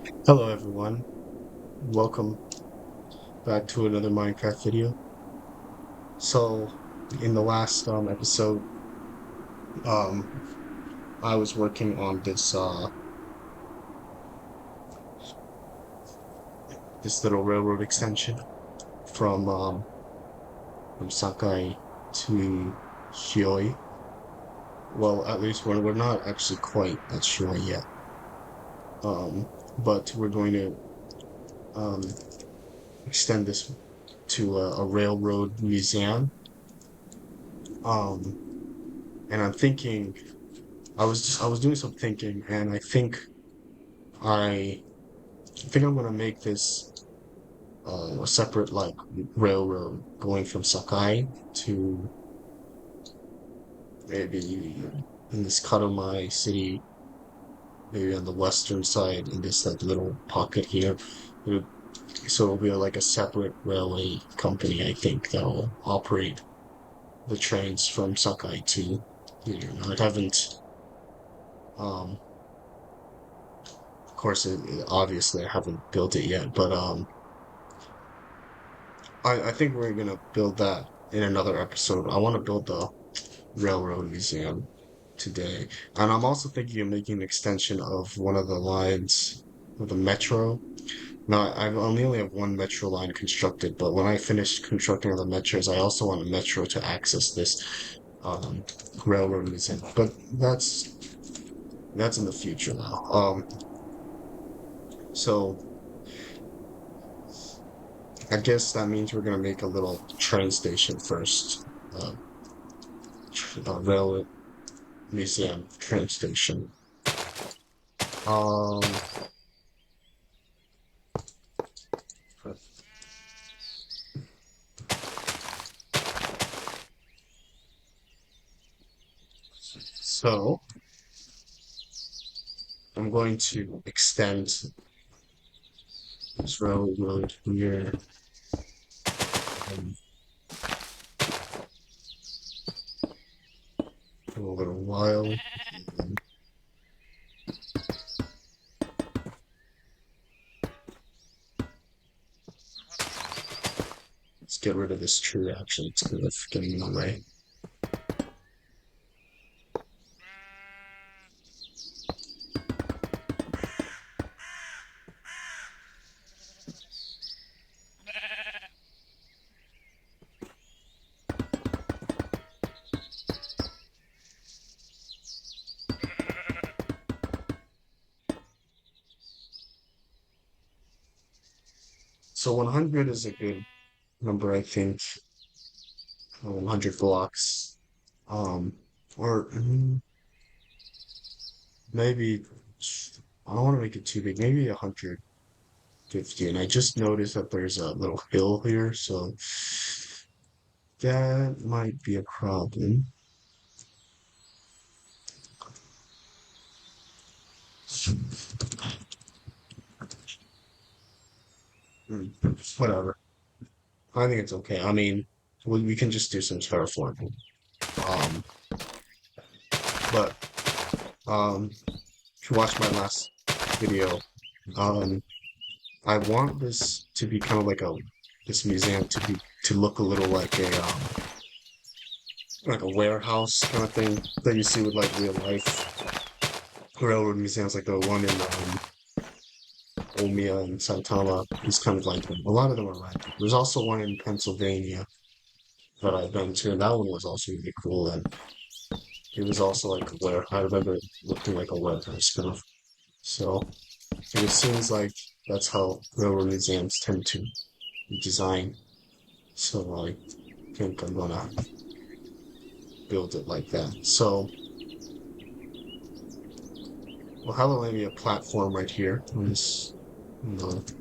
Hello everyone, welcome back to another Minecraft video. So, in the last episode, um, I was working on this little railroad extension from from Sakai to Shioi. Well, at least we're not actually quite at Shioi yet. But we're going to um, extend this to a railroad museum. Um, and I'm thinking, I was doing some thinking, and I I'm gonna make this a separate like railroad going from Sakai to maybe in this Katomai city, maybe on the western side in this like little pocket here. It'll- So it'll be like a separate railway company, I think, that will operate the trains from Sakai to here. Now, I haven't, of course, obviously I haven't built it yet, but I think we're gonna build that in another episode. I want to build the railroad museum today, and I'm also thinking of making an extension of one of the lines of the metro. Now, I only have one metro line constructed, but when I finish constructing the metros, I also want a metro to access this um, railroad museum. But that's in the future now. So I guess that means we're gonna make a little train station first. Uh, railroad museum train station. Um, so I'm going to extend this railroad here for a little while. And let's get rid of this tree, actually. It's kind of getting in the way. So 100 is a good number, I think. 100 blocks. Um, or maybe, I don't want to make it too big. Maybe 150. And I just noticed that there's a little hill here, so that might be a problem. Hmm, Whatever. I think it's okay. I mean, we can just do some terraforming. Um, but if you watch my last video, um, I want this to be kind of like this museum to look a little like a warehouse kind of thing that you see with like real life railroad museums, like the one in Omiya and Saitama. It's kind of like them. A lot of them are like that. There's also one in Pennsylvania that I've been to, and that one was also really cool. And it was also like where I remember it looking like a warehouse kind of. So it seems like that's how railroad museums tend to design. So I think I'm gonna build it like that. So we'll have maybe a platform right here on the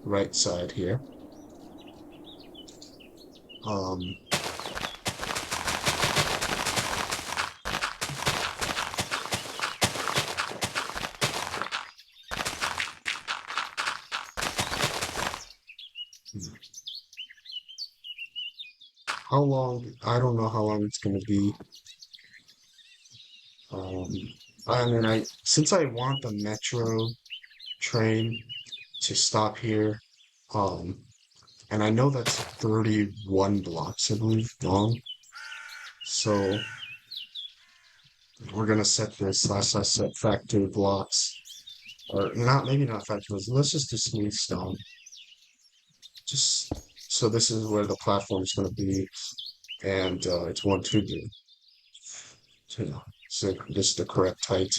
right side here. Um, how long? I don't know how long it's gonna be. Um, I mean, I since I want the metro. train to stop here. Um, and I know that's 31 blocks, I believe, long. So we're gonna set this slash slash set factory blocks, or not, maybe not factory blocks. Let's just do smooth stone. Just so this is where the platform is gonna be, and it's 1, 2, 3. So this is the correct height,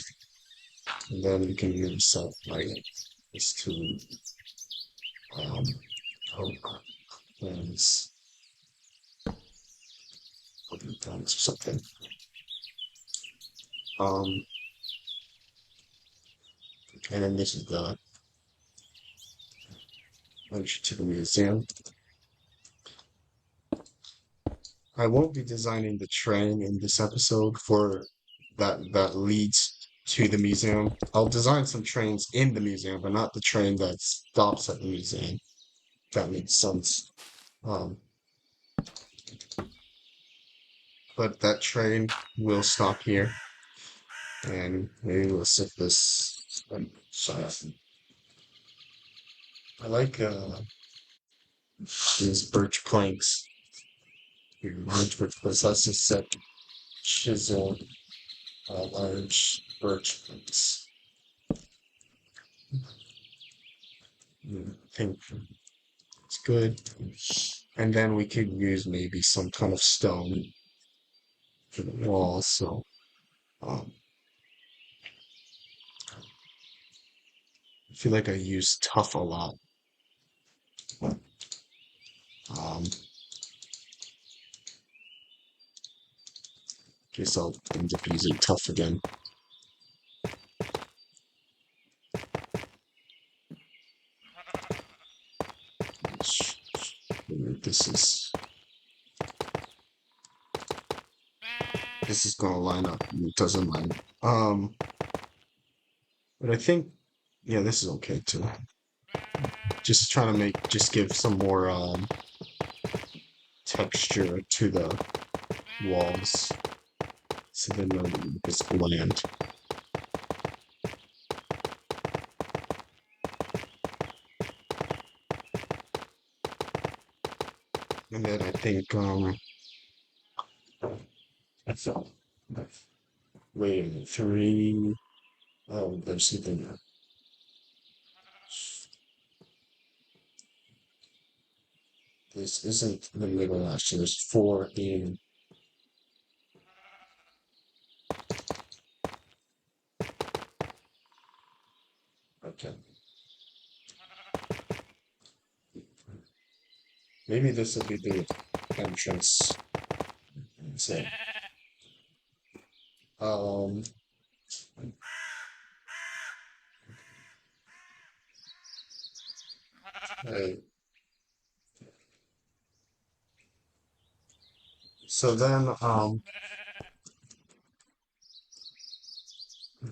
and then we can use set like this to um, plans, or something. Um, and then this is the entry to the museum. I won't be designing the train in this episode for that leads to the museum. I'll design some trains in the museum, but not the train that stops at the museum. If that makes sense. Um, but that train will stop here, and maybe we'll set this. Sorry, I like these birch planks. Here, birch planks. Let's just set chisel large birch planks. I think it's good. And then we could use maybe some kind of stone for the wall. So um, I feel like I use tough a lot. Um, guess I'll end up using tough again. This is this is gonna line up. It doesn't line up. But I think yeah, this is okay too. Just trying to just give some more texture to the walls, so they know it's bland. And then I think that's all. Wait a minute, 3. Oh, there's something. This isn't the middle actually. There's 4 in. Okay. Maybe this will be the entrance. So, um, okay. So then,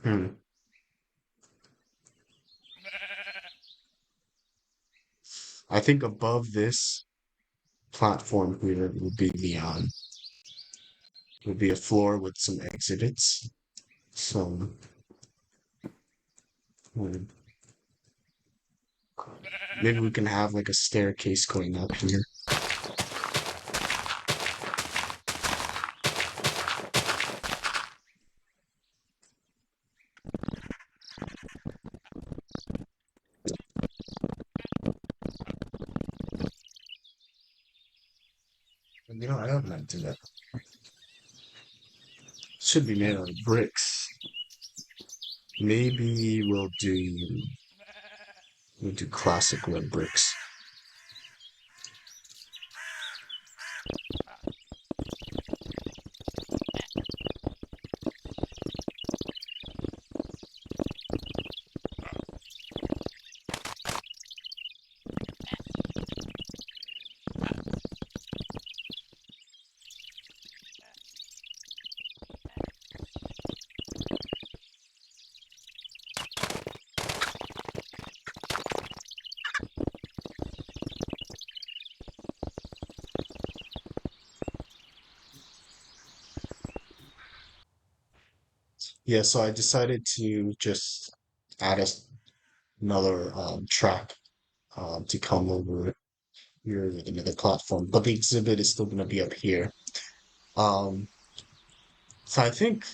hmm, I think above this platform here would be a floor with some exhibits. So, hmm, maybe we can have like a staircase going up here. I don't know do that. Should be made out of bricks. Maybe we'll do classic red bricks. Yeah, so I decided to just add a another track to come over here into the platform, but the exhibit is still going to be up here. Um, so I think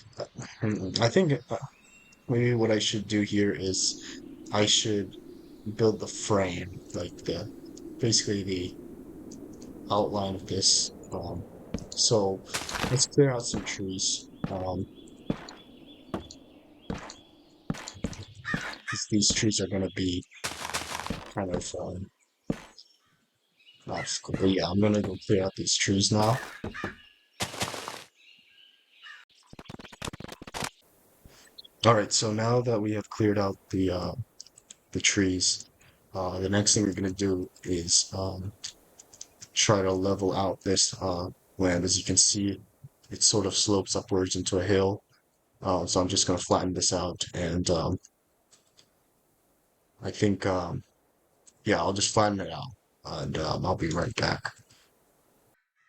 maybe what I should do here is I should build the frame, like the basically the outline of this. So let's clear out some trees. 'Cause these trees are going to be kind of obstacle. But yeah, I'm gonna go clear out these trees now. All right, so now that we have cleared out the trees, the next thing we're gonna do is try to level out this land. As you can see, it sort of slopes upwards into a hill. So I'm just gonna flatten this out, and I think yeah, I'll just flatten it out, and I'll be right back.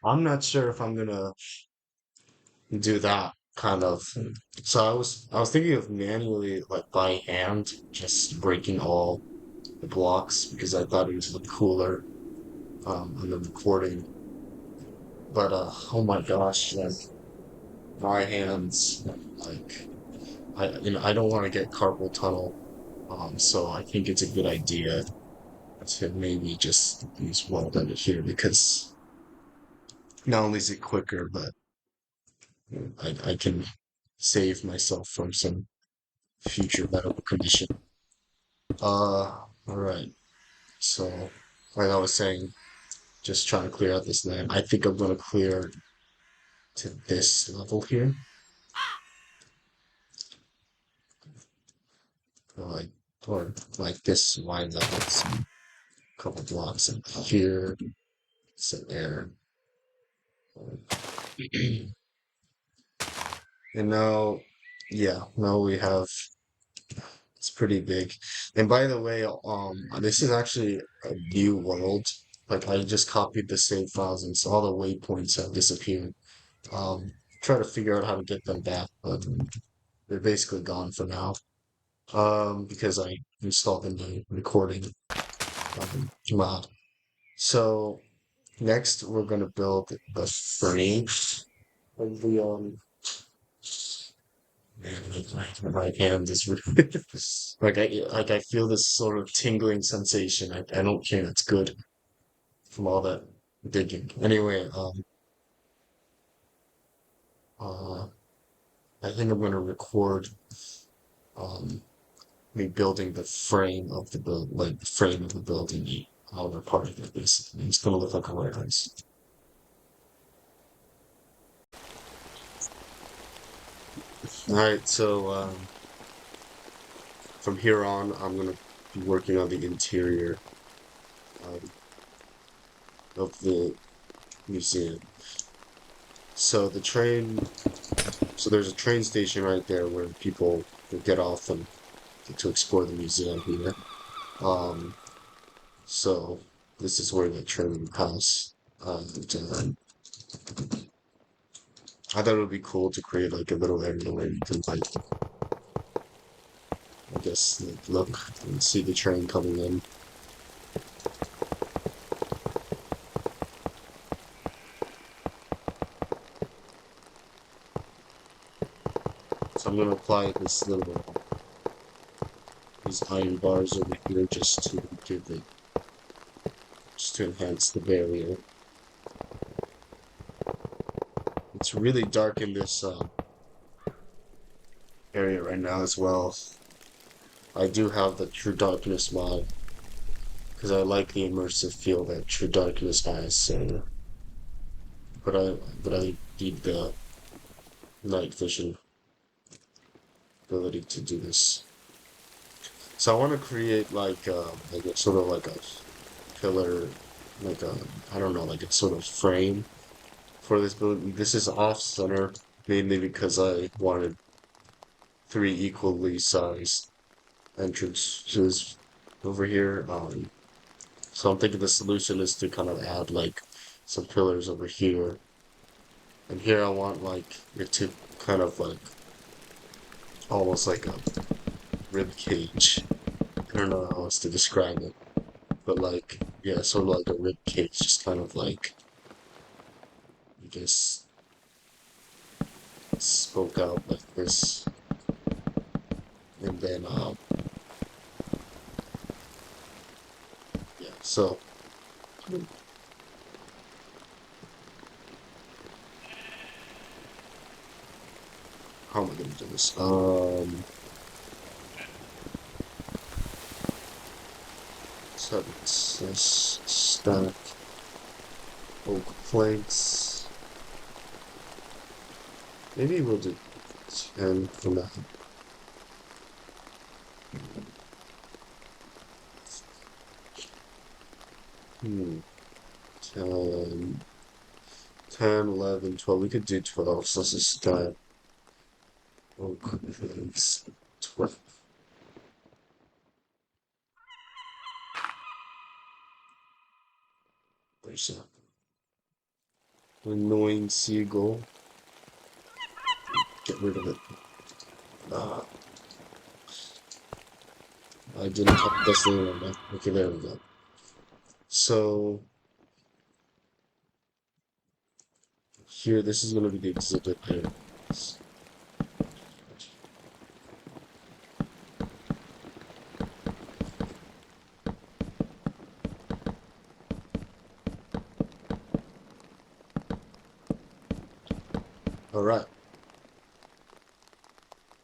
I'm not sure if I'm gonna do that kind of. So I was thinking of manually, like by hand, just breaking all the blocks because I thought it would look cooler on the recording. But oh my gosh, like my hands, like I don't want to get carpal tunnel. So I think it's a good idea to maybe just use one edit here because not only is it quicker, but I can save myself from some future medical condition. All right. So, like I was saying, just trying to clear out this land. I think I'm gonna clear to this level here, or like this wide level. So a couple blocks in here, some air, and now, yeah, now we have. It's pretty big. And by the way, this is actually a new world. Like I just copied the save files, and so all the waypoints have disappeared. Try to figure out how to get them back, but they're basically gone for now. Because I installed the new recording mod. So next we're gonna build the frame of the man, my hand is really like I feel this sort of tingling sensation. I don't care. It's good from all that digging. Anyway, uh, I think I'm gonna record um me building the frame of the build, like the frame of the building, the outer part of it. Basically, it's gonna look like a warehouse. All right, so from here on, I'm gonna be working on the interior um, of the museum. So the train, so there's a train station right there where people will get off and get to explore the museum here. Um, so this is where the train will pass. And, I thought it would be cool to create like a little area where you can like, I guess, like, look and see the train coming in. So I'm gonna apply these iron bars over here just to give it, just to enhance the barrier. It's really dark in this area right now as well. I do have the True Darkness mod because I like the immersive feel that True Darkness has. So, but I need the night vision ability to do this. So I want to create like a sort of like a pillar, like a I don't know, like a sort of frame for this building. This is off center mainly because I wanted three equally sized entrances over here. So I'm thinking the solution is to kind of add like some pillars over here. And here I want like it to kind of like almost like a rib cage. don't know how else to describe it, but like, yeah, sort of like a rib cage, just kind of like, I guess, spoke out like this, and then, yeah, so, how am I gonna do this? So let's stack oak planks. Maybe we'll do 10 for now. Hmm. 10, 10, 11, 12. We could do 12. So let's just start oak planks. 12. There's a annoying seagull. Get rid of it. Ah, I didn't have this thing on that. Okay, there we go. So here, this is going to be the exhibit here. All right.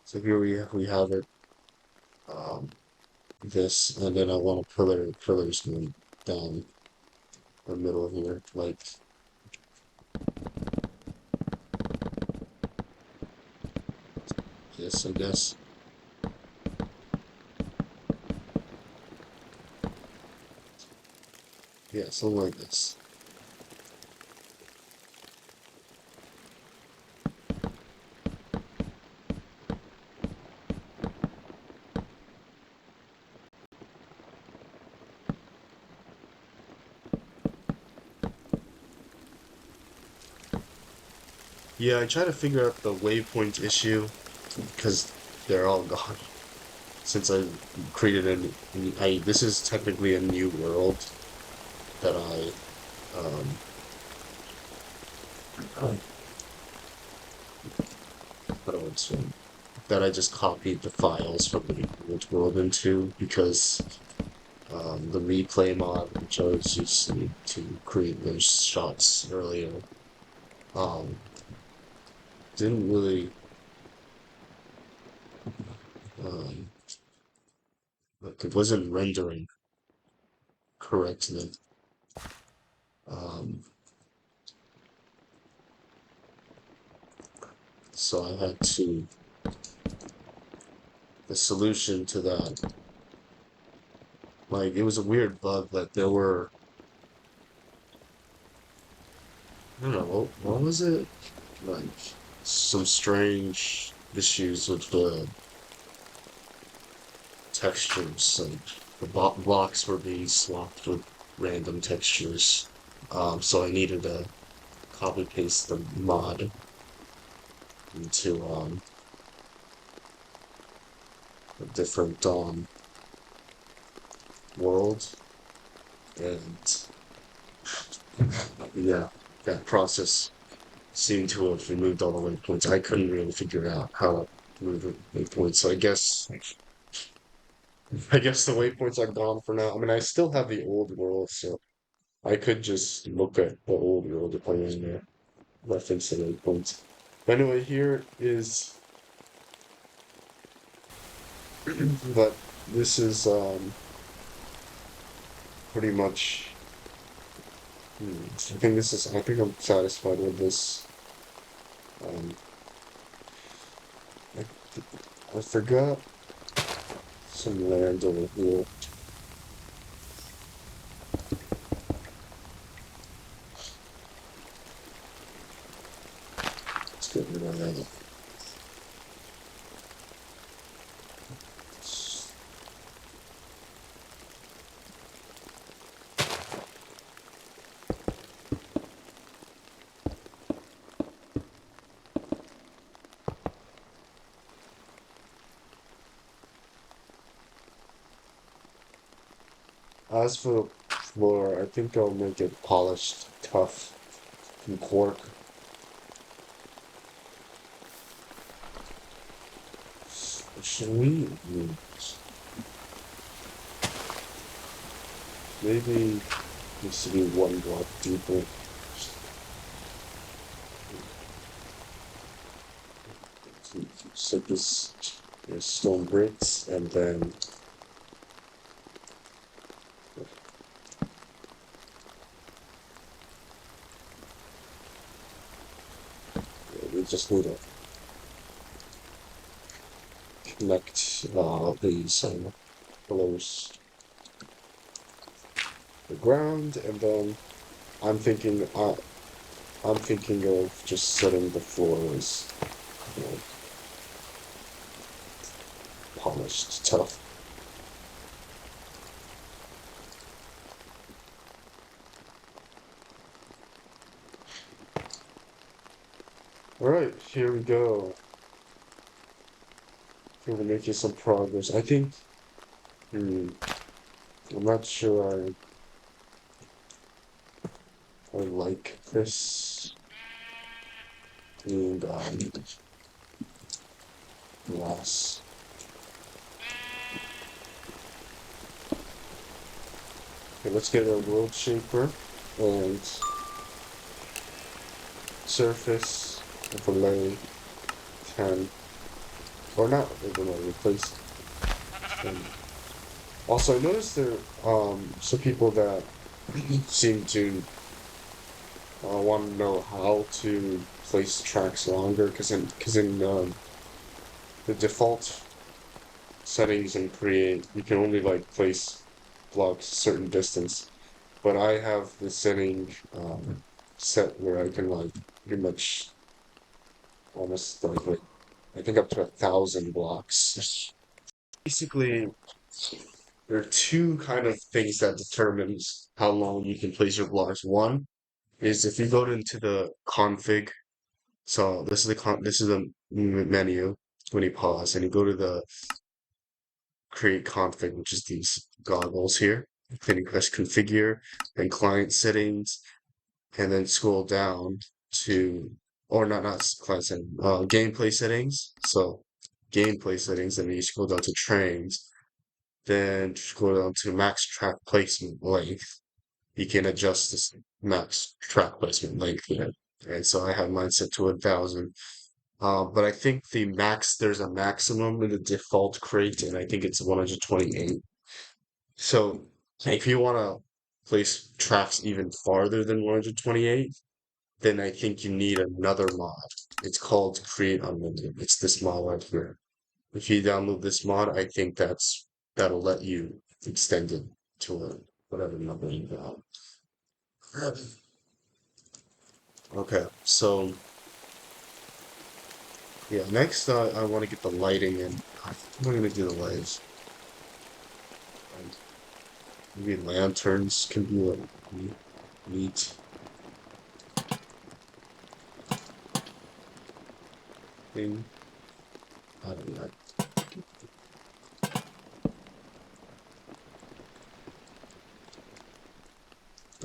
So here we have it. Um, this, and then I want a pillars going down the middle here, like this, I guess. Yeah, something like this. Yeah, I try to figure out the waypoint issue because they're all gone since I created this is technically a new world that oh, what do I say? That I just copied the files from the old world into because the replay mod, which I was using to create those shots earlier, um, didn't really, um, like it wasn't rendering correctly. Um, so I had to, the solution to that, like it was a weird bug that there were, I don't know, what was it? Like some strange issues with the textures, like the blocks were being swapped with random textures. So I needed to copy paste the mod into a different world, and yeah, that process seemed to have removed all the waypoints. I couldn't really figure out how to remove the waypoints, so I guess the waypoints are gone for now. I mean, I still have the old world, so I could just look at the old world if I was there. Reference the waypoints. But anyway, here is, but this is pretty much. I think I'm satisfied with this. Um, I, I forgot some land over here. Let's get rid of that. As for the floor, I think I'll make it polished, tough, from quark. Should we? Maybe needs to be one block deeper. So this there's stone bricks, and then we just need to connect these pillars to the ground, and then I'm thinking I'm thinking of just setting the floors, you know, polished, tough. All right, here we go. Here we're making some progress. I think. I'm not sure I like this. And glass. Okay, let's get a world shaper and surface overlay 10. Or not overlay, replace 10. Also, I noticed there some people that seem to want to know how to place tracks longer because in the default settings in create you can only like place blocks a certain distance, but I have the setting set where I can like pretty much almost like I think up to 1,000 blocks. Basically, there are two kind of things that determines how long you can place your blocks. One is if you go into the config. So this is the menu when you pause and you go to the create config, which is these goggles here. Then you press configure, then client settings, and then scroll down to, or not client settings, gameplay settings. So gameplay settings, and then you scroll down to trains, then scroll down to max track placement length. You can adjust this max track placement length here. And so I have mine set to 1,000. But I think there's a maximum in the default crate, and I think it's 128. So if you want to place tracks even farther than 128, then I think you need another mod. It's called Create Unlimited. It's this mod right here. If you download this mod, I think that'll let you extend it to whatever number you have. Okay, so yeah, next I want to get the lighting in. I'm gonna do the lights. And maybe lanterns can be like neat thing. I don't know.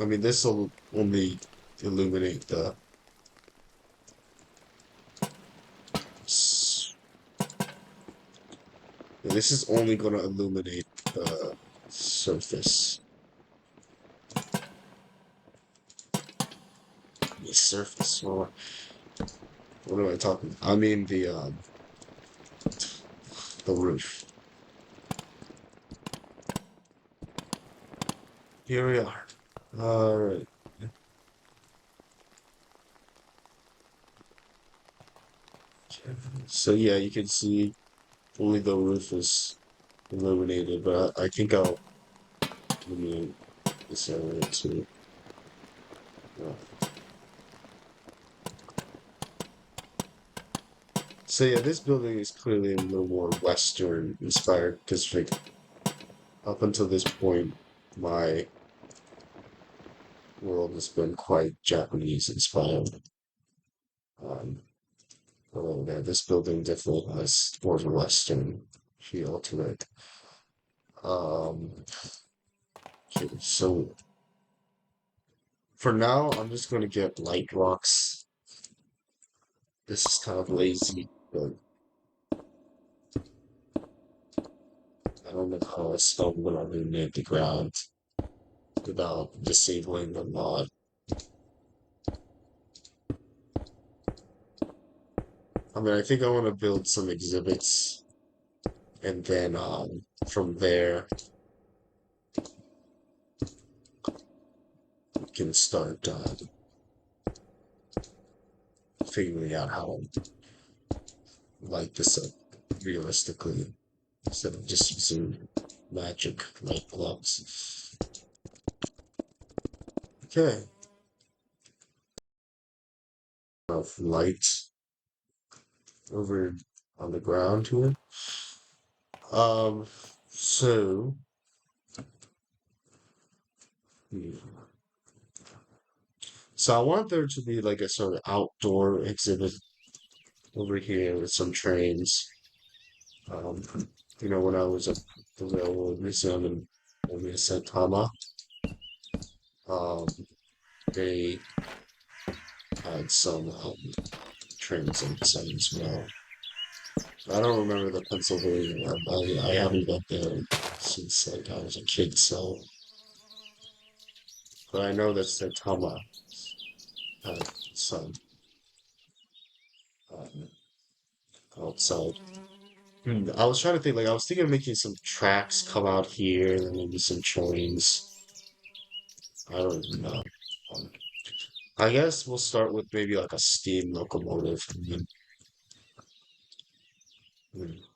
I mean, this will only illuminate the. s- yeah, this is only going to illuminate the surface. The surface. Or what am I talking? I mean the roof. Here we are. All right. So yeah, you can see only the roof is illuminated, but I think I'll illuminate this area too. Uh, So yeah, this building is clearly a little more Western inspired because like up until this point, my world has been quite Japanese inspired. Um, although yeah, this building definitely has more of a Western feel to it. Um, So for now, I'm just gonna get light rocks. This is kind of lazy, but I don't know how I stumbled on the ground without disabling the mod. I mean, I think I want to build some exhibits, and then from there we can start figuring out how to light this up realistically instead of just using magic light bulbs. Okay, of light over on the ground here. Um, so. hmm, So I want there to be like a sort of outdoor exhibit over here with some trains. Um, when I was at the railroad museum in Saitama, um, they had some trains inside as well. I don't remember the Pennsylvania one. I haven't been there since like I was a kid, so but I know that Saitama had some um, outside. I was trying to think, like, I was thinking of making some tracks come out here, and maybe some trains. I don't even know. Um, I guess we'll start with maybe like a steam locomotive.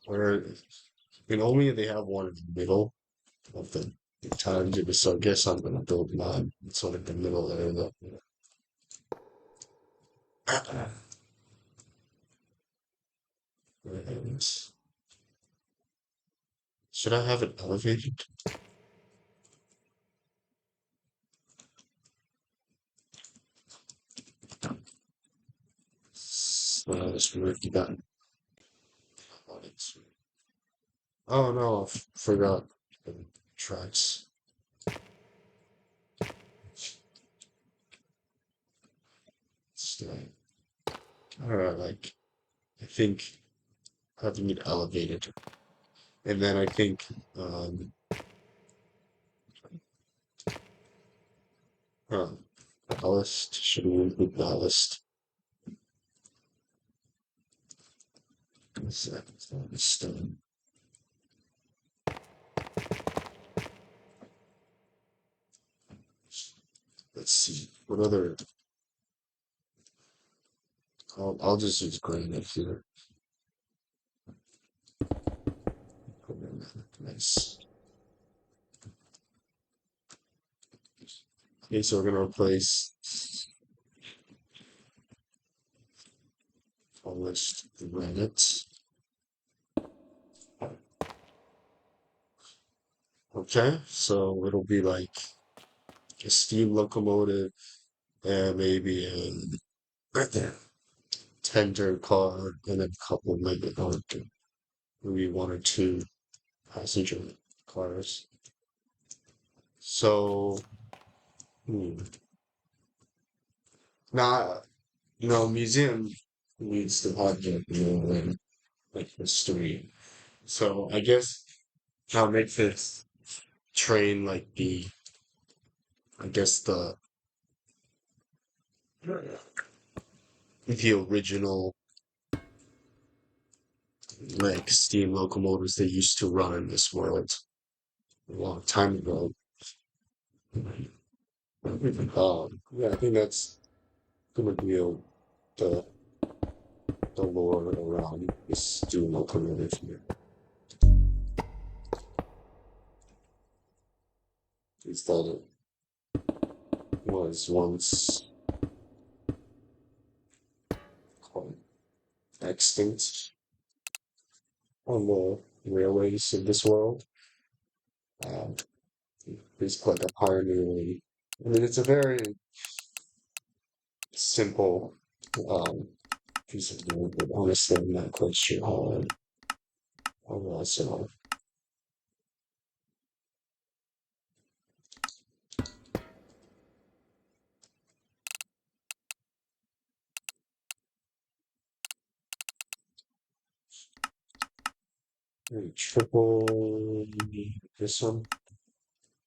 Where, only they have one in the middle of the timetable, so I guess I'm gonna build mine sort of the middle area. And should I have it elevated? Let's move that. Oh no, I forgot the tracks. So, alright, like, I think having it elevated. And then I think, huh, ballast, should we include ballast? What's that? Stone. Let's see, what other, I'll just use granite here. Nice. Okay, so we're gonna replace polished granite. Okay, so it'll be like a steam locomotive and maybe a tender car and a couple maybe maybe one or two passenger cars. So hmm, now museum needs to have like history. So I guess I'll make this train like I guess the original like steam locomotives they used to run in this world a long time ago. Yeah, I think that's gonna be the the lore around this steam locomotive here. Is that it was once called extinct on the railways of this world. Um, it's like a pioneering. I mean, it's a very simple um, piece of wood, but honestly, I'm not quite sure how well so. Triple this one.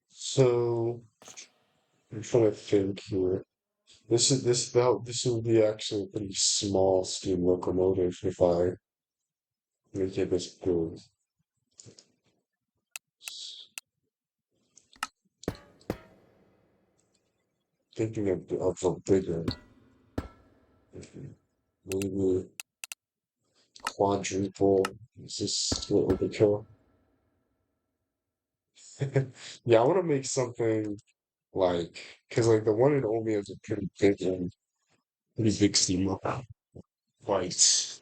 So I'm trying to think here. This will be actually a pretty small steam locomotive if I make it this big. Thinking of a bigger, maybe quadruple. Is this a little overkill? Yeah, I want to make something like, because like the one in Omi is a pretty big steam locomotive. Quite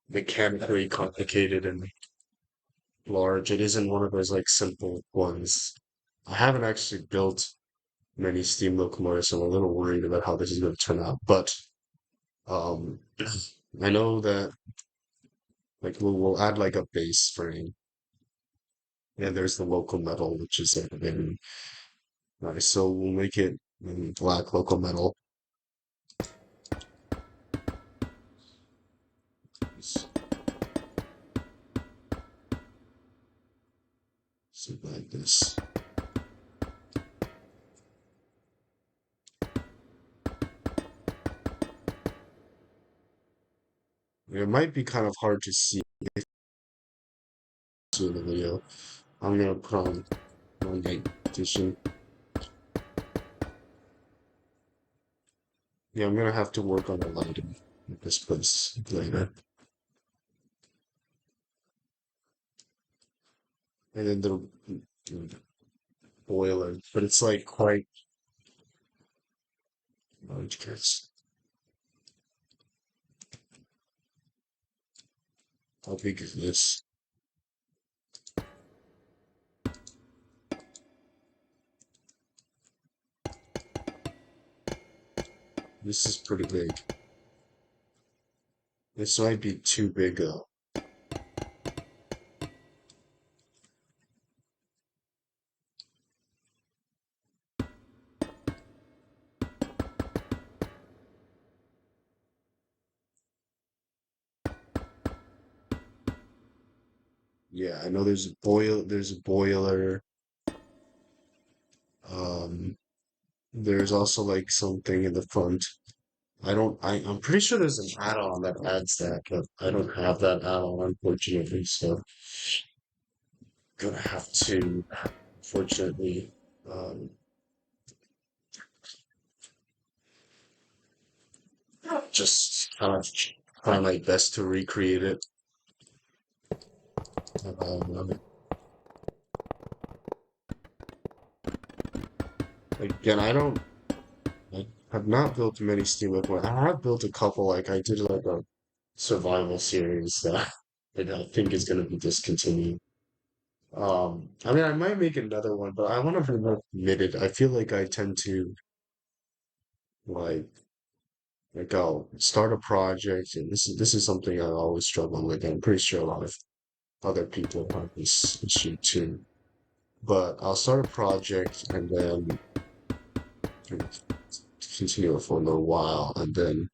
mechanically complicated and large. It isn't one of those like simple ones. I haven't actually built many steam locomotives, so I'm a little worried about how this is going to turn out. But um, I know that like we'll add like a base frame, and there's the local metal, which is like very nice. So we'll make it in black local metal. Something like this. It might be kind of hard to see in the video. I'm gonna put on night edition. Yeah, I'm gonna have to work on the lighting at this place later. And then the boiler, but it's like quite large. Guess how big is this? This is pretty big. This might be too big though. Yeah, I know there's a boiler. Um, there's also like something in the front. I'm pretty sure there's an add-on that adds that, but I don't have that add-on unfortunately, so gonna have to, fortunately, um, just kind of try my best to recreate it. Um, Again, I have not built many steampunk ones. I have built a couple, like I did like a survival series that I think is going to be discontinued. I mean, I might make another one, but I want to be more committed. I feel like I tend to like I'll start a project, and this is something I always struggle with. I'm pretty sure a lot of other people have this issue too. But I'll start a project and then kind of continue it for a little while, and then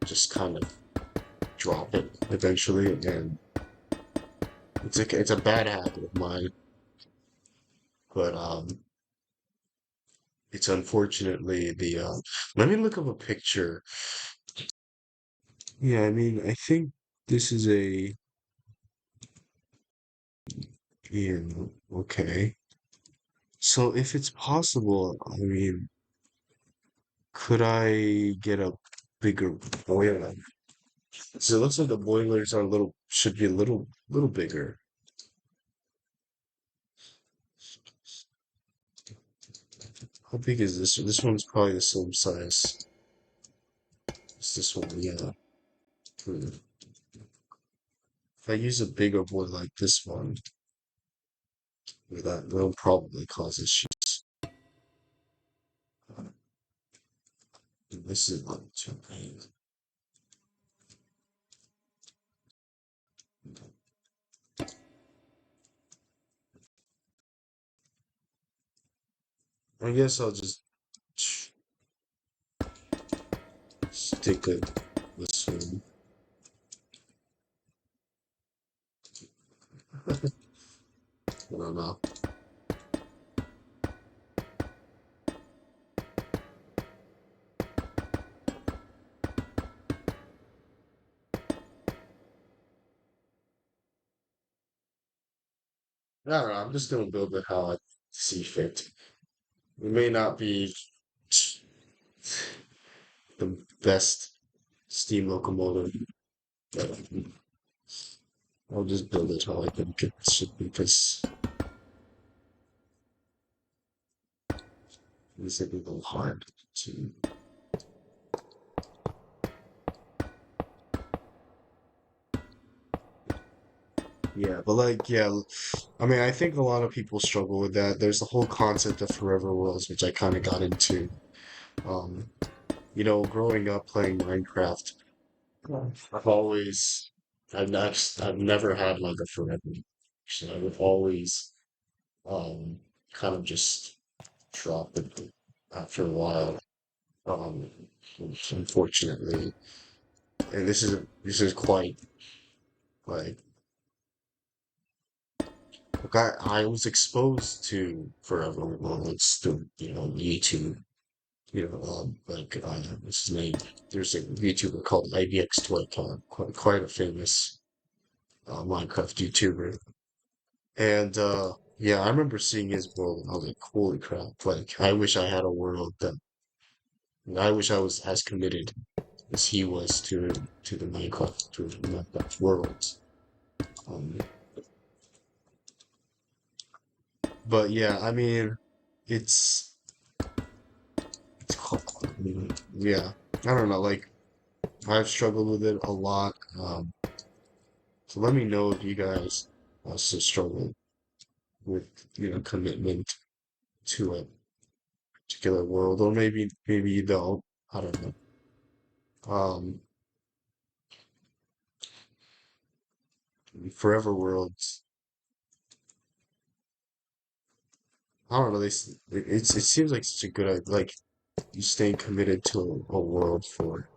just kind of drop it eventually. And it's a bad habit of mine, but it's unfortunately the let me look up a picture. Yeah, I mean, I think this is a yeah, okay. So if it's possible, I mean, could I get a bigger boiler? So it looks like the boilers are should be a little bigger. How big is this? This one's probably the same size as this one, yeah. Hmm. If I use a bigger board like this one, that will probably cause issues. This is not too big. I guess I'll just stick it this one. I don't know. I don't know. I'm just gonna build it how I see fit. It may not be the best steam locomotive, but I'll just build it how I think it should be because it's a little hard to. Yeah, but like, yeah, I mean, I think a lot of people struggle with that. There's the whole concept of forever worlds, which I kind of got into. Um, growing up playing Minecraft, I've always, I've never had like a forever. So I would always, um, kind of just drop it after a while. Um, unfortunately, and this is quite like, look, I was exposed to forever worlds through YouTube. What's his name? There's a YouTuber called IBX12, quite a famous Minecraft YouTuber. And yeah, I remember seeing his world and I was like, holy crap, like I wish I had a world that I wish I was as committed as he was to the Minecraft world. Um, but yeah, I mean, it's yeah, I don't know, like I've struggled with it a lot. So let me know if you guys also struggle with, commitment to a particular world, or maybe you don't. I don't know. Um, Forever Worlds. I don't know. It seems like such a good like you staying committed to a world forever.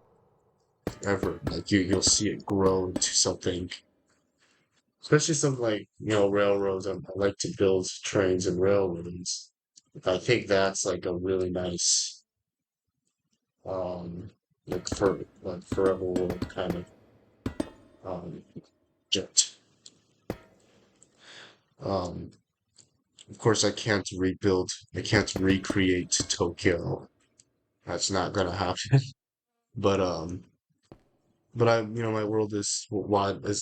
Like you'll see it grow into something, especially something like railroads. I like to build trains and railroads. I think that's like a really nice um like forever world kind of um jet. Um, of course, I can't recreate Tokyo. That's not gonna happen. But my world is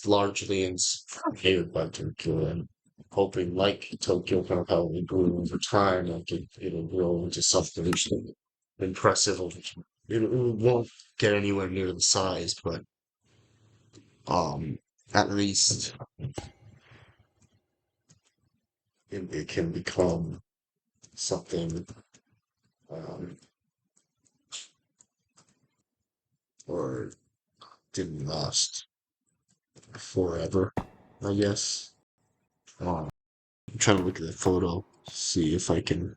largely inspired by Tokyo, and hoping like Tokyo kind of how it grew over time, like it'll grow into something impressive. It won't get anywhere near the size, but um, at least it can become something um, or didn't last forever, I guess. I'm trying to look at the photo, see if I can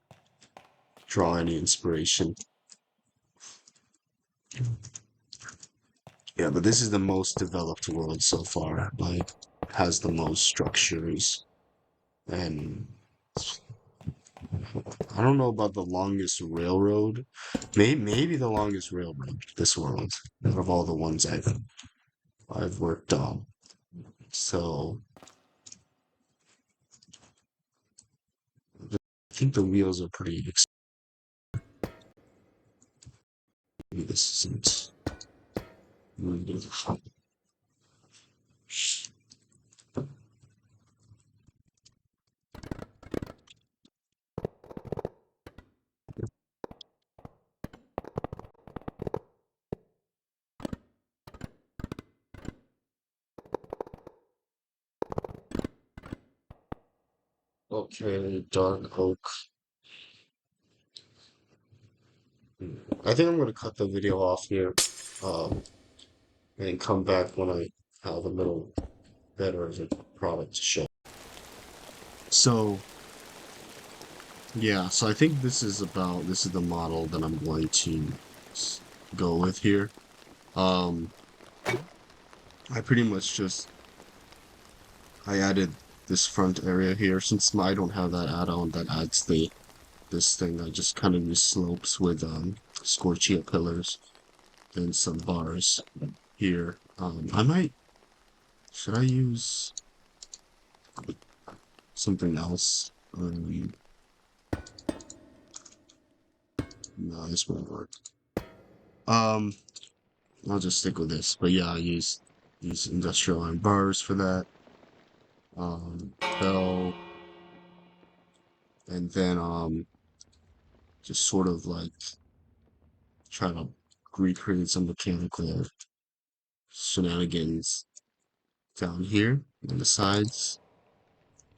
draw any inspiration. Yeah, but this is the most developed world so far. Like, has the most structures, and I don't know about the longest railroad. Maybe the longest railroad this world out of all the ones I've worked on. So I think the wheels are pretty expensive. This isn't really. Okay, dark oak. I think I'm gonna cut the video off here, um, and come back when I have a little better of a product to show. So yeah, so I think this is the model that I'm going to go with here. Um, I pretty much just I added this front area here. Since I don't have that add-on that adds this thing, I just kind of use slopes with scorched pillars and some bars here. I might should I use something else? No, this won't work. Um, I'll just stick with this. But yeah, I use industrial iron bars for that. Bell, and then just sort of like try to recreate some mechanical shenanigans down here on the sides,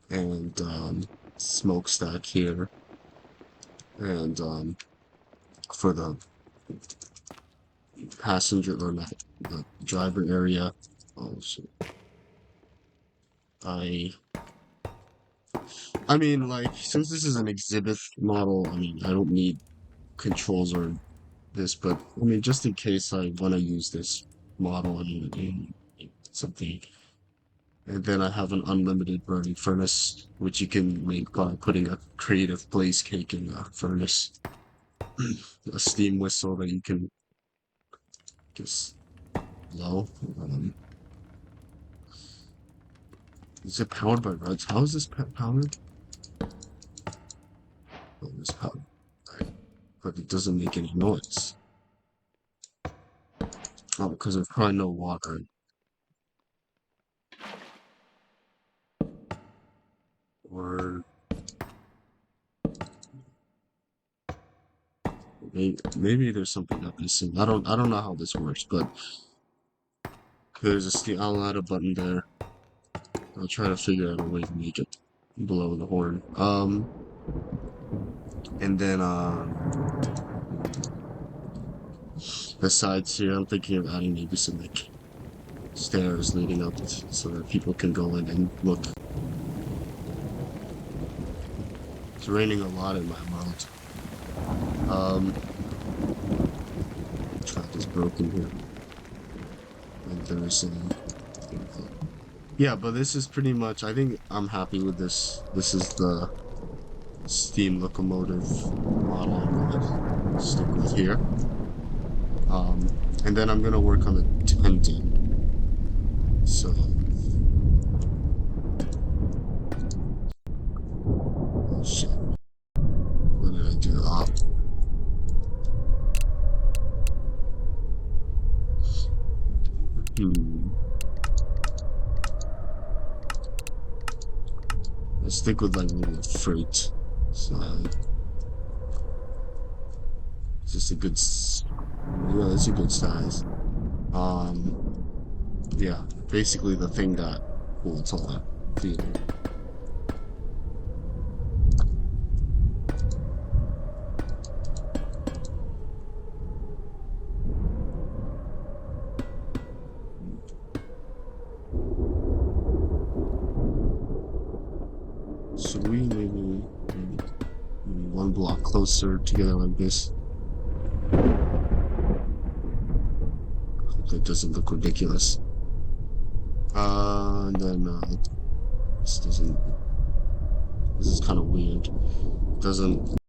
and smokestack here, and for the passenger or not the driver area. Oh shit. I I mean, like, since this is an exhibit model, I mean, I don't need controls or this, but I mean, just in case I want to use this model in something. And then I have an unlimited burning furnace, which you can make by putting a creative blaze cake in the furnace. A steam whistle that you can just blow. Um, is it powered by rods? How is this powered? Oh, it's powered. Right. But it doesn't make any noise. Oh, because there's probably no water. Or maybe there's something I'm missing. I don't know how this works, but there's a steam. I'll add a button there. I'll try to figure out a way to make it blow the horn. And then besides here, I'm thinking of adding maybe some like stairs leading up so that people can go in and look. It's raining a lot in my world. Track is broken here. And there's yeah, but this is pretty much. I think I'm happy with this. This is the steam locomotive model I'm gonna stick with here. And then I'm gonna work on the tenting. So, oh shit, what did I do? Hmm. Let's stick with like little freight. So, it's just a good, yeah, it's a good size. Um, yeah, basically the thing that holds all that vehicle. Should we maybe one block closer together like this? Hope that doesn't look ridiculous. And then this doesn't. This is kind of weird. Doesn't.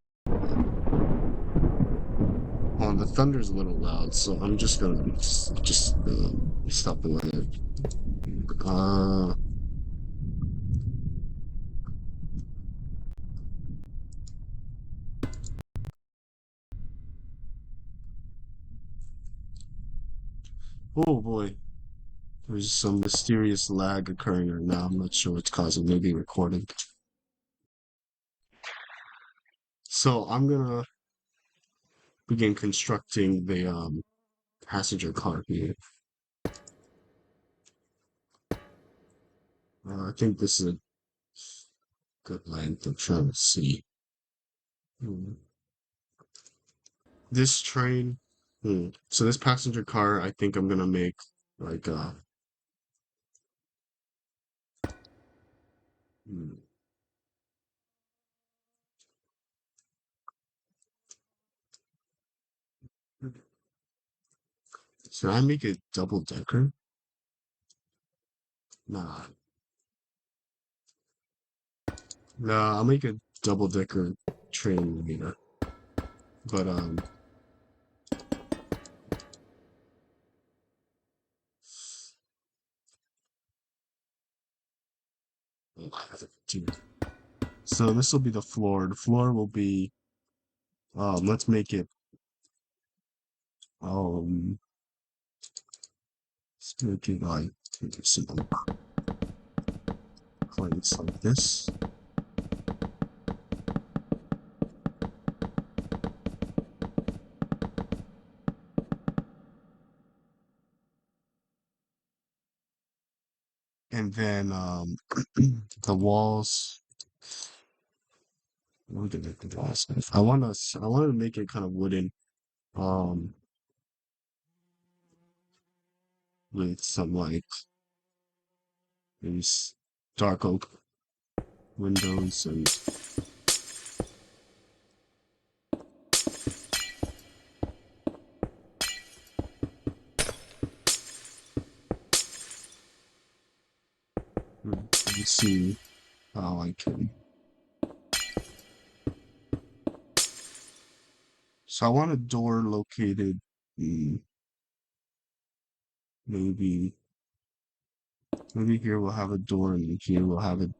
Oh, the thunder's a little loud, so I'm just gonna just stop it with it. Uh, oh boy, there's some mysterious lag occurring right now. I'm not sure what's causing. Maybe recording. So I'm gonna begin constructing the passenger car here. I think this is a good length. I'm trying to see. Hmm. This train. So this passenger car, I think I'm gonna make like hmm, should I make it double decker? Nah. No, I'll make a double decker train later. But dude. So this will be the floor. The floor will be let's make it um let's make it like simple plates like this. And then the walls we're gonna do this. I want to make it kind of wooden um with some like these dark oak windows and let me see how I can. So I want a door located maybe maybe here we'll have a door and here we'll have a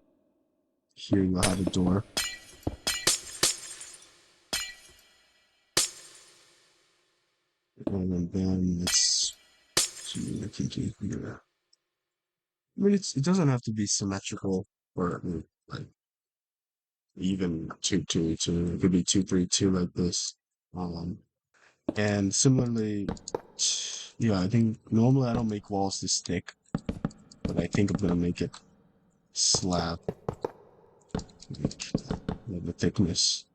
door. And then let's see what I can do here. I mean it doesn't have to be symmetrical or like even 2 2 2. It could be 2 3 2 like this. Um and similarly yeah, I think normally I don't make walls this thick, but I think I'm gonna make it slab like the thickness.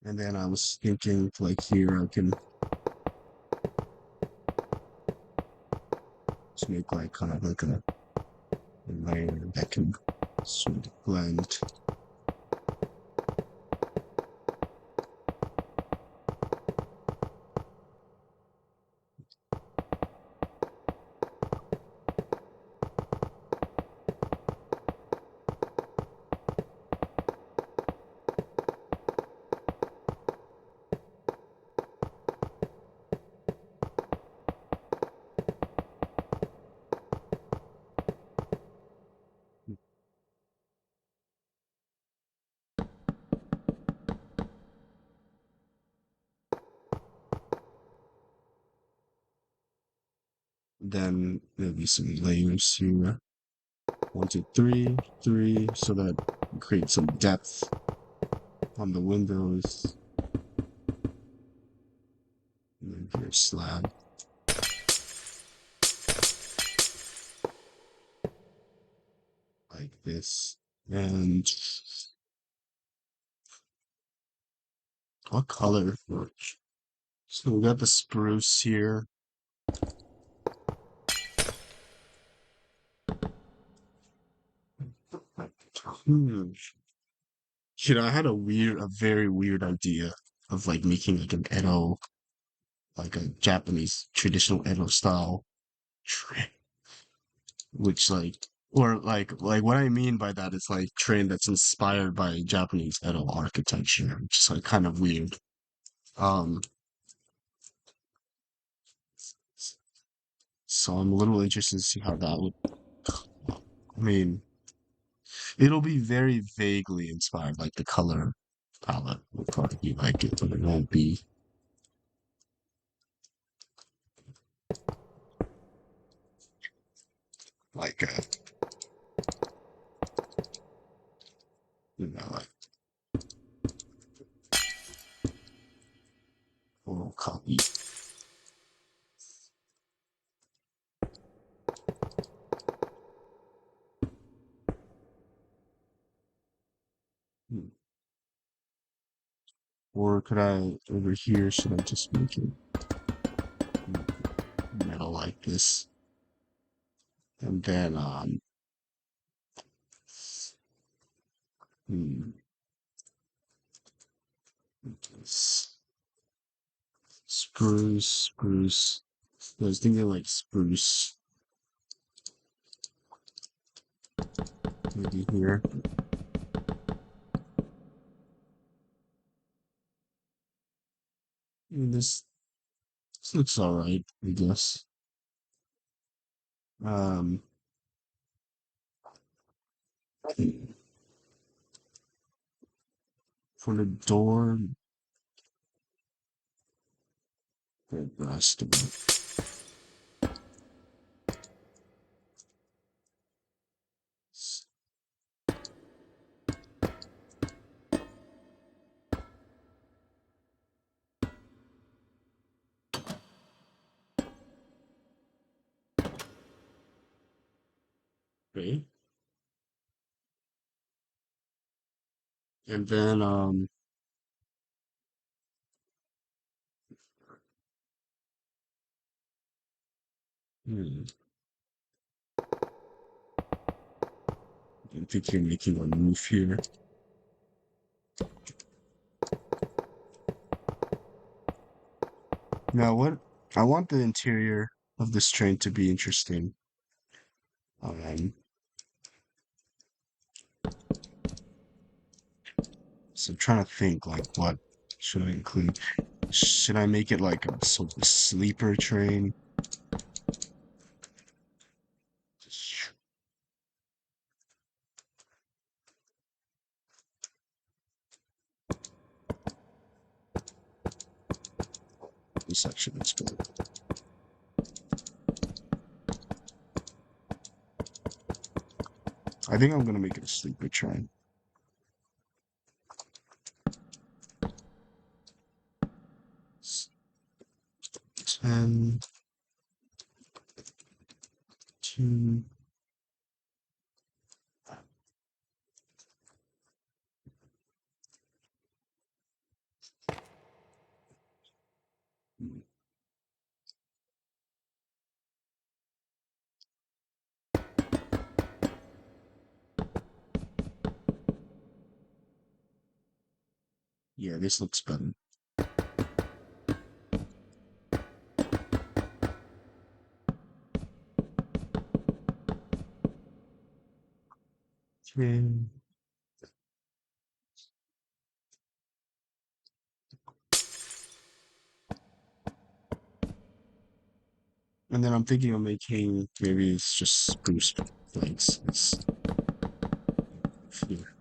And then I was thinking like here I can just make like kind of like a layer that can sort of blend. Then maybe some layers here. 1 2 3 3 so that create some depth on the windows. And then here slab like this. And what color? So we got the spruce here. Hmm. You know, I had a very weird idea of like making like an Edo, like a Japanese traditional Edo style, train, which like, or like what I mean by that is like train that's inspired by Japanese Edo architecture, which is like kind of weird. Um, so I'm a little interested to see how that would. I mean, it'll be very vaguely inspired, like the color palette will probably be like it, but it won't be like a, like full copy. Hmm. Or could I, over here, should I just make it metal like this? And then hmm, s- spruce. I was thinking like spruce maybe here. This looks all right, I guess. Um, for the door, the rest of it. Okay. And then hmm, I think you're making a move here. Now, what I want the interior of this train to be interesting. Um, so I'm trying to think like what should I include? Should I make it like a sort of sleeper train? This section is good. I think I'm gonna make it a sleeper train. 10, 2, yeah, this looks better. Okay. And then I'm thinking of making maybe it's just spruce planks. It's here.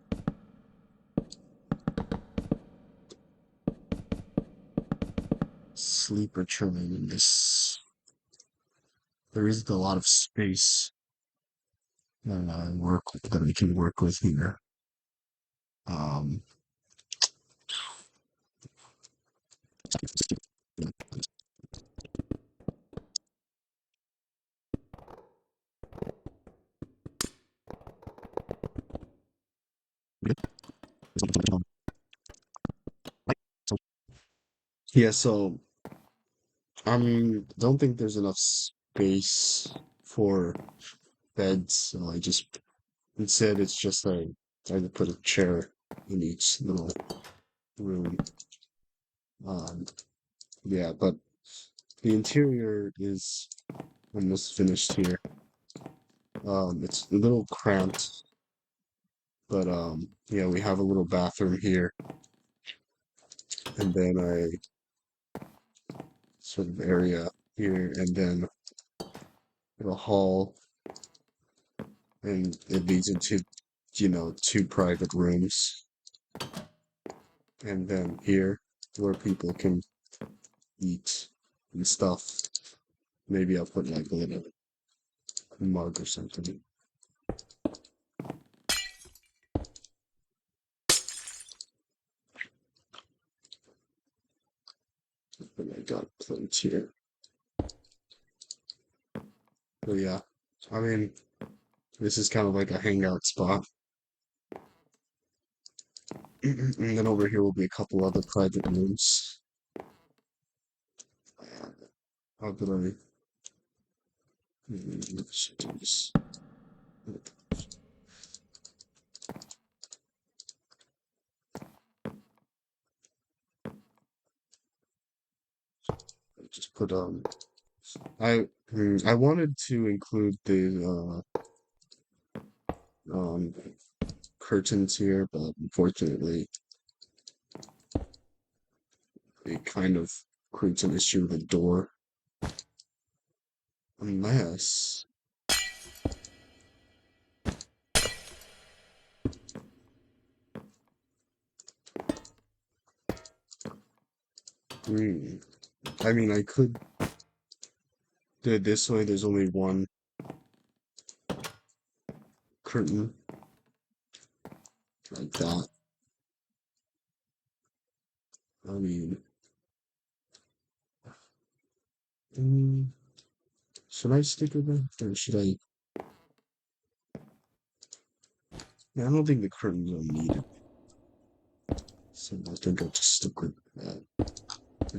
Sleeper train in this. There isn't a lot of space that I can work with here. Um, yeah, so don't think there's enough space for beds, so I just instead it's just I had to put a chair in each little room. Um, yeah, but the interior is almost finished here. It's a little cramped, but yeah, we have a little bathroom here, and then a sort of area here, and then a hall, and it leads into, two private rooms, and then here where people can eat and stuff. Maybe I'll put like a little mug or something. But I got plates here. But yeah, I mean, this is kind of like a hangout spot. And then over here will be a couple other private rooms. How could I Let's do this. Just put I wanted to include the curtains here, but unfortunately it kind of creates an issue with the door. Unless I mean I could do it this way, there's only one curtain like that. I mean mm, should I stick with that or should I? Yeah, I don't think the curtains are needed. So I think I'll just stick with that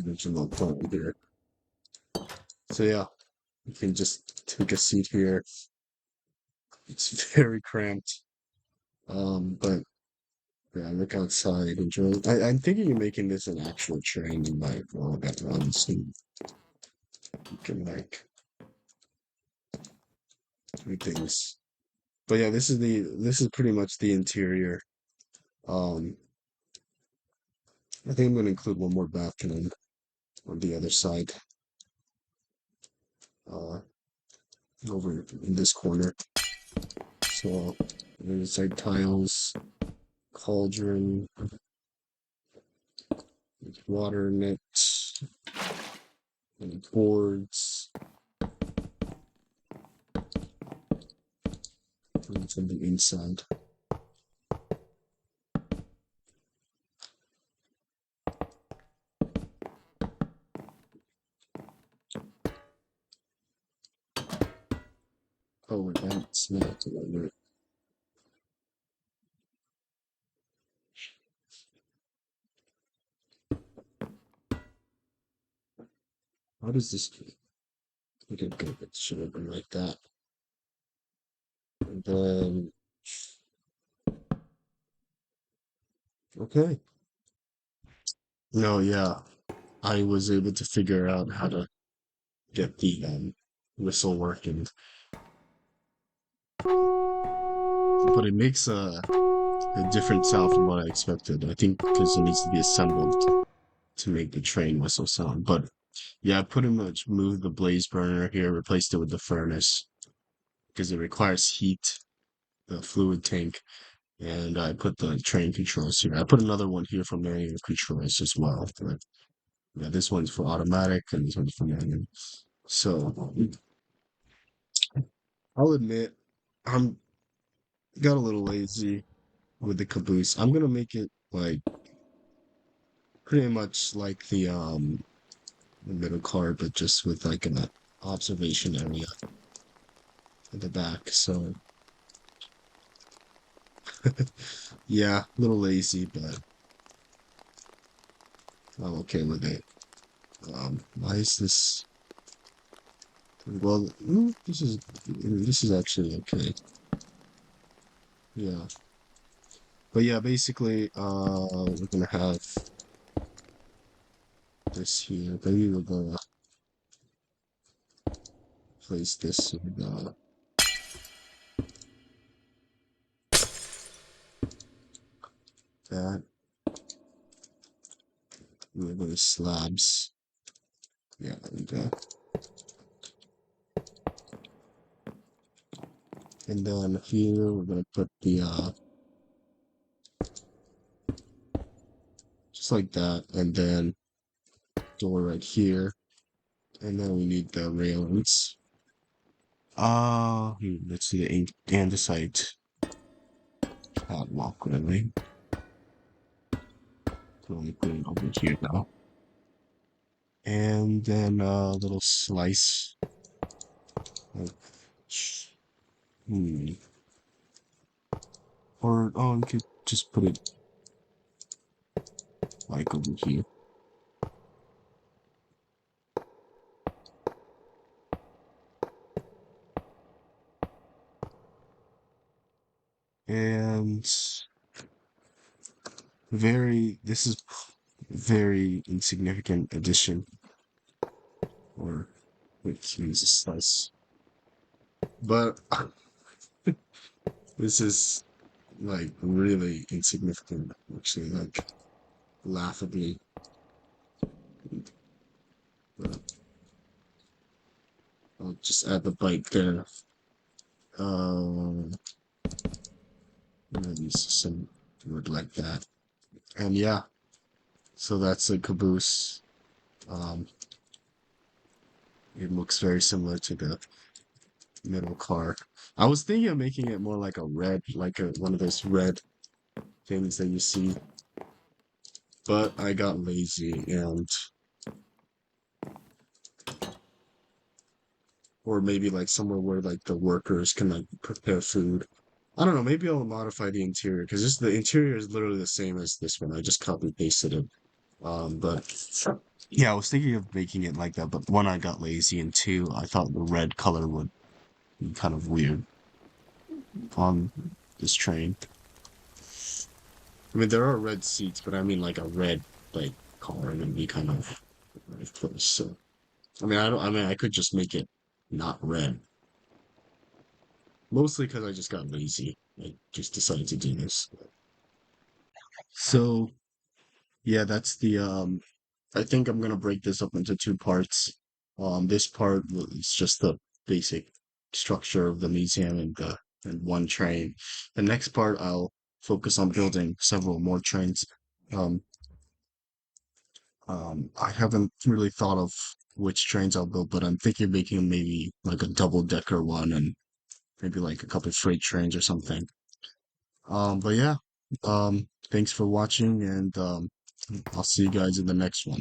original point here. So yeah, you can just take a seat here. It's very cramped. But yeah, look outside, enjoy. I'm thinking of making this an actual train in my all that runs and you can like do things. But yeah, this is pretty much the interior. Um, I think I'm gonna include one more bathroom on the other side. Uh, over in this corner. So there's like tiles, cauldron, water in it, and boards. And from the inside. Oh, and that's not the How does this okay, good. It should have been like that. And then okay. No, yeah. I was able to figure out how to get the whistle working. But it makes a different sound from what I expected. I think because it needs to be assembled to make the train whistle sound. But yeah, I pretty much moved the blaze burner here, replaced it with the furnace because it requires heat, the fluid tank, and I put the train controls here. I put another one here for manual controls as well. But yeah, this one's for automatic and this one's for manual. So I'll admit I'm got a little lazy with the caboose. I'm gonna make it like pretty much like the middle car, but just with like an observation area at the back. So yeah, a little lazy, but I'm okay with it. Why is this? Well, this is actually okay. Yeah, but yeah, basically, we're gonna have this here. Maybe we're gonna place this in that. We're gonna slabs. Yeah, and then here we're gonna put the just like that, and then door right here, and then we need the railings. Let's see the andesite catwalk, really. So let me put it over here now. And then a little slice of, hmm. Or, oh, you could just put it like over here. And this is very insignificant addition, or wait, use a slice. But this is like really insignificant, actually, like laughably. But I'll just add the bite there. Maybe some word like that. And yeah, so that's a caboose. Um, it looks very similar to the middle car. I was thinking of making it more like a red, like one of those red things that you see, but I got lazy and, or maybe like somewhere where like the workers can like prepare food. I don't know. Maybe I'll modify the interior because this the interior is literally the same as this one. I just copy pasted it. But yeah, I was thinking of making it like that, but one, I got lazy, and two, I thought the red color would be kind of weird on this train. I mean, there are red seats, but I mean like a red like car would be kind of close. So I mean, I don't. I mean, I could just make it not red, mostly because I just got lazy. I just decided to do this. So yeah, that's the I think I'm gonna break this up into two parts. This part is just the basic structure of the museum and the and one train. The next part I'll focus on building several more trains. Um, I haven't really thought of which trains I'll build, but I'm thinking of making maybe like a double decker one and maybe like a couple freight trains or something. But yeah, thanks for watching and I'll see you guys in the next one.